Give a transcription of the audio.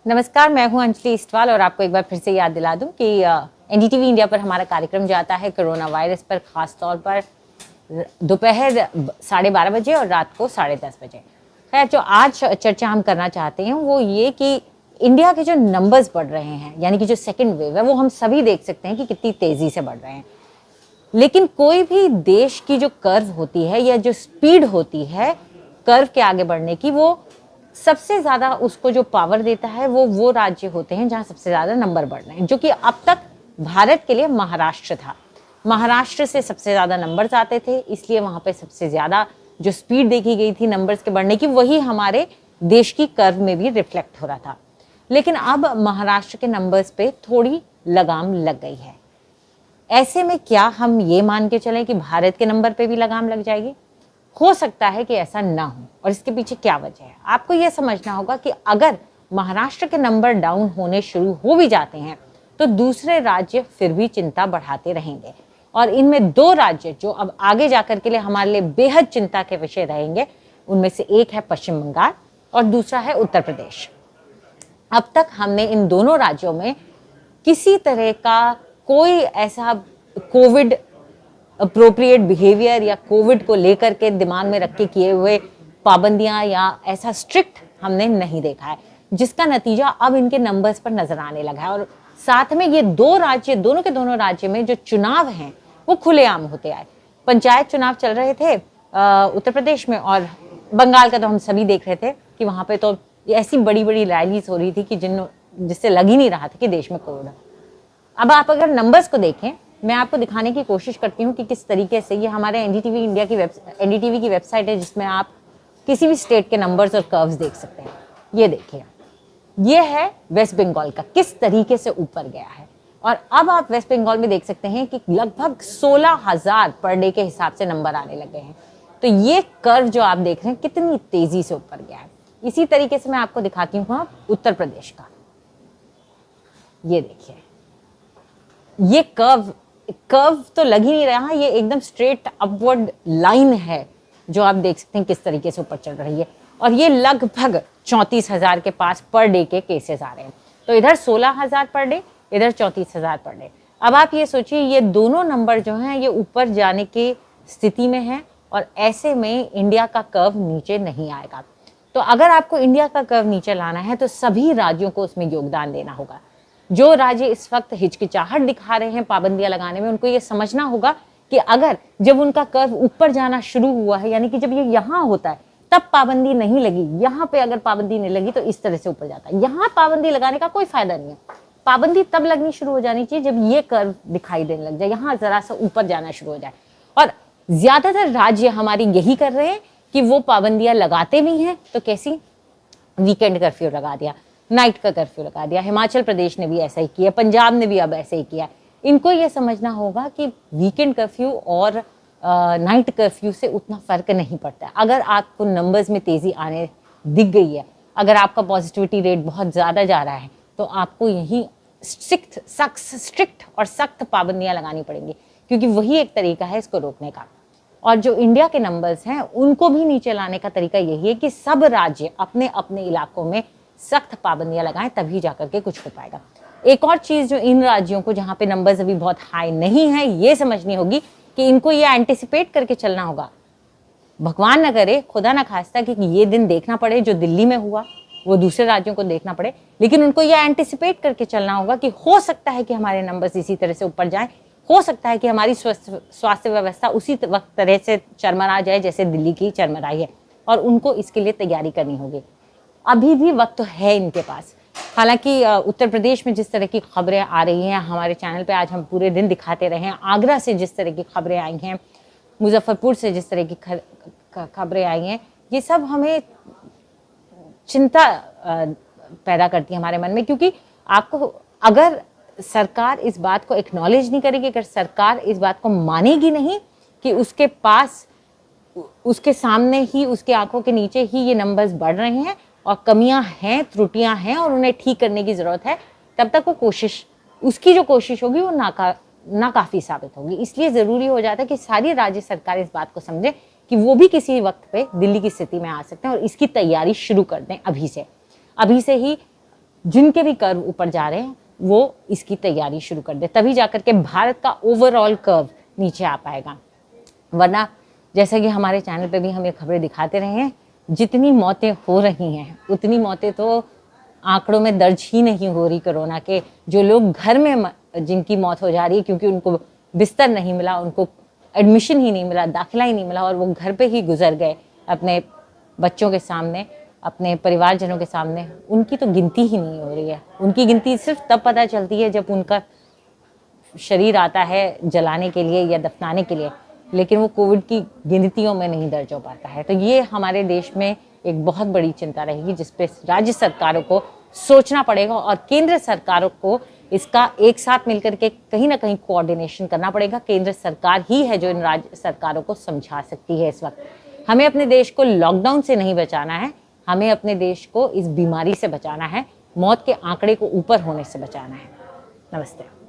नमस्कार, मैं हूं अंजलि इस्टवाल और आपको एक बार फिर से याद दिला दूं कि एनडीटीवी इंडिया पर हमारा कार्यक्रम जाता है कोरोना वायरस पर, खास तौर पर दोपहर 12:30 बजे और रात को 10:30 बजे। खैर, जो आज चर्चा हम करना चाहते हैं वो ये कि इंडिया के जो नंबर्स बढ़ रहे हैं, यानी कि जो सेकेंड वेव है, वो हम सभी देख सकते हैं कि कितनी तेजी से बढ़ रहे हैं। लेकिन कोई भी देश की जो कर्व होती है या जो स्पीड होती है कर्व के आगे बढ़ने की, वो सबसे ज्यादा उसको जो पावर देता है वो राज्य होते हैं जहां सबसे ज्यादा नंबर बढ़ रहे हैं, जो कि अब तक भारत के लिए महाराष्ट्र था। महाराष्ट्र से सबसे ज्यादा नंबर्स आते थे, इसलिए वहां पे सबसे ज्यादा जो स्पीड देखी गई थी नंबर्स के बढ़ने की, वही हमारे देश की कर्व में भी रिफ्लेक्ट हो रहा था। लेकिन अब महाराष्ट्र के नंबर्स पे थोड़ी लगाम लग गई है। ऐसे में क्या हम ये मान के चलें कि भारत के नंबर पे भी लगाम लग जाएगी? हो सकता है कि ऐसा ना हो, और इसके पीछे क्या वजह है आपको यह समझना होगा कि अगर महाराष्ट्र के नंबर डाउन होने शुरू हो भी जाते हैं तो दूसरे राज्य फिर भी चिंता बढ़ाते रहेंगे, और इनमें दो राज्य जो अब आगे जाकर के लिए हमारे लिए बेहद चिंता के विषय रहेंगे, उनमें से एक है पश्चिम बंगाल और दूसरा है उत्तर प्रदेश। अब तक हमने इन दोनों राज्यों में किसी तरह का कोई ऐसा कोविड अप्रोप्रिएट बिहेवियर या कोविड को लेकर के दिमाग में रख के किए हुए पाबंदियां या ऐसा स्ट्रिक्ट हमने नहीं देखा है, जिसका नतीजा अब इनके नंबर्स पर नजर आने लगा है। और साथ में ये दो राज्य, दोनों के दोनों राज्य में जो चुनाव हैं वो खुलेआम होते आए। पंचायत चुनाव चल रहे थे उत्तर प्रदेश में, और बंगाल का तो हम सभी देख रहे थे कि वहां पे तो ऐसी बड़ी बड़ी रैलीज हो रही थी कि जिससे लग ही नहीं रहा था कि देश में कोविड है। अब आप अगर नंबर्स को देखें, मैं आपको दिखाने की कोशिश करती हूँ कि किस तरीके से ये हमारे एनडीटीवी इंडिया की एनडीटीवी की वेबसाइट है, जिसमें आप किसी भी स्टेट के नंबर्स और कर्व्स देख सकते हैं। ये देखिए, ये है वेस्ट बंगाल का, किस तरीके से ऊपर गया है। और अब आप वेस्ट बंगाल में देख सकते हैं कि लगभग 16,000 पर डे के हिसाब से नंबर आने लगे हैं। तो ये कर्व जो आप देख रहे हैं कितनी तेजी से ऊपर गया है। इसी तरीके से मैं आपको दिखाती हूँ उत्तर प्रदेश का। ये देखिए, ये कर्व तो लग ही नहीं रहा, ये एकदम स्ट्रेट अपवर्ड लाइन है जो आप देख सकते हैं किस तरीके से ऊपर चल रही है। और ये लगभग 34,000 के पास पर डे के केसेस आ रहे हैं। तो इधर 16,000 पर डे, इधर 34,000 पर डे। अब आप ये सोचिए, ये दोनों नंबर जो हैं ये ऊपर जाने की स्थिति में है, और ऐसे में इंडिया का कर्व नीचे नहीं आएगा। तो अगर आपको इंडिया का कर्व नीचे लाना है तो सभी राज्यों को उसमें योगदान देना होगा। जो राज्य इस वक्त हिचकिचाहट दिखा रहे हैं पाबंदियां लगाने में, उनको ये समझना होगा कि अगर जब उनका कर्व ऊपर जाना शुरू हुआ है, यानी कि जब ये यहाँ होता है तब पाबंदी नहीं लगी, यहाँ पे अगर पाबंदी नहीं लगी तो इस तरह से ऊपर जाता है। यहाँ पाबंदी लगाने का कोई फायदा नहीं है। पाबंदी तब लगनी शुरू हो जानी चाहिए जब ये कर्व दिखाई देने लग जाए, यहाँ जरा सा ऊपर जाना शुरू हो जाए। और ज्यादातर राज्य हमारी यही कर रहे हैं कि वो पाबंदियां लगाते भी हैं तो कैसी, वीकेंड कर्फ्यू लगा दिया, नाइट का कर्फ्यू लगा दिया। हिमाचल प्रदेश ने भी ऐसा ही किया, पंजाब ने भी अब ऐसे ही किया। इनको ये समझना होगा कि वीकेंड कर्फ्यू और नाइट कर्फ्यू से उतना फर्क नहीं पड़ता। अगर आपको नंबर्स में तेजी आने दिख गई है, अगर आपका पॉजिटिविटी रेट बहुत ज़्यादा जा रहा है, तो आपको यही स्ट्रिक्ट और सख्त पाबंदियां लगानी पड़ेंगी, क्योंकि वही एक तरीका है इसको रोकने का। और जो इंडिया के नंबर्स हैं उनको भी नीचे लाने का तरीका यही है कि सब राज्य अपने अपने इलाकों में सख्त पाबंदियां लगाएं, तभी जाकर के कुछ हो पाएगा। एक और चीज जो इन राज्यों को जहां पे नंबर्स अभी बहुत हाई नहीं है, ये समझनी होगी कि इनको ये एंटिसिपेट करके चलना होगा। भगवान न करे, खुदा ना खास्ता कि ये दिन देखना पड़े जो दिल्ली में हुआ, वो दूसरे राज्यों को देखना पड़े, लेकिन उनको ये एंटिसिपेट करके चलना होगा कि हो सकता है कि हमारे नंबर्स इसी तरह से ऊपर जाएं, हो सकता है कि हमारी स्वास्थ्य व्यवस्था उसी वक्त तरह से चरमरा जाए जैसे दिल्ली की चरमराई है, और उनको इसके लिए तैयारी करनी होगी। अभी भी वक्त तो है इनके पास। हालांकि उत्तर प्रदेश में जिस तरह की खबरें आ रही हैं, हमारे चैनल पे आज हम पूरे दिन दिखाते रहे हैं, आगरा से जिस तरह की खबरें आई हैं, मुजफ्फरपुर से जिस तरह की खबरें आई हैं, ये सब हमें चिंता पैदा करती है हमारे मन में। क्योंकि आपको, अगर सरकार इस बात को एक्नॉलेज नहीं करेगी, अगर सरकार इस बात को मानेगी नहीं कि उसके पास, उसके सामने ही, उसके आंखों के नीचे ही ये नंबर्स बढ़ रहे हैं और कमियां हैं, त्रुटियां हैं और उन्हें ठीक करने की जरूरत है, तब तक वो कोशिश, उसकी जो कोशिश होगी वो नाकाफी साबित होगी। इसलिए जरूरी हो जाता है कि सारी राज्य सरकार इस बात को समझे कि वो भी किसी वक्त पे दिल्ली की स्थिति में आ सकते हैं और इसकी तैयारी शुरू कर दें अभी से ही। जिनके भी कर्व ऊपर जा रहे हैं वो इसकी तैयारी शुरू कर दे, तभी जाकर के भारत का ओवरऑल कर्व नीचे आ पाएगा। वरना जैसा कि हमारे चैनल पे भी हम ये खबरें दिखाते रहे हैं, जितनी मौतें हो रही हैं उतनी मौतें तो आंकड़ों में दर्ज ही नहीं हो रही कोरोना के। जो लोग घर में जिनकी मौत हो जा रही है क्योंकि उनको बिस्तर नहीं मिला, उनको एडमिशन ही नहीं मिला, दाखिला ही नहीं मिला और वो घर पे ही गुजर गए अपने बच्चों के सामने, अपने परिवारजनों के सामने, उनकी तो गिनती ही नहीं हो रही है। उनकी गिनती सिर्फ तब पता चलती है जब उनका शरीर आता है जलाने के लिए या दफनाने के लिए, लेकिन वो कोविड की गिनतियों में नहीं दर्ज हो पाता है। तो ये हमारे देश में एक बहुत बड़ी चिंता रहेगी जिस पे राज्य सरकारों को सोचना पड़ेगा और केंद्र सरकारों को इसका एक साथ मिलकर के कहीं ना कहीं कोऑर्डिनेशन करना पड़ेगा। केंद्र सरकार ही है जो इन राज्य सरकारों को समझा सकती है। इस वक्त हमें अपने देश को लॉकडाउन से नहीं बचाना है, हमें अपने देश को इस बीमारी से बचाना है, मौत के आंकड़े को ऊपर होने से बचाना है। नमस्ते।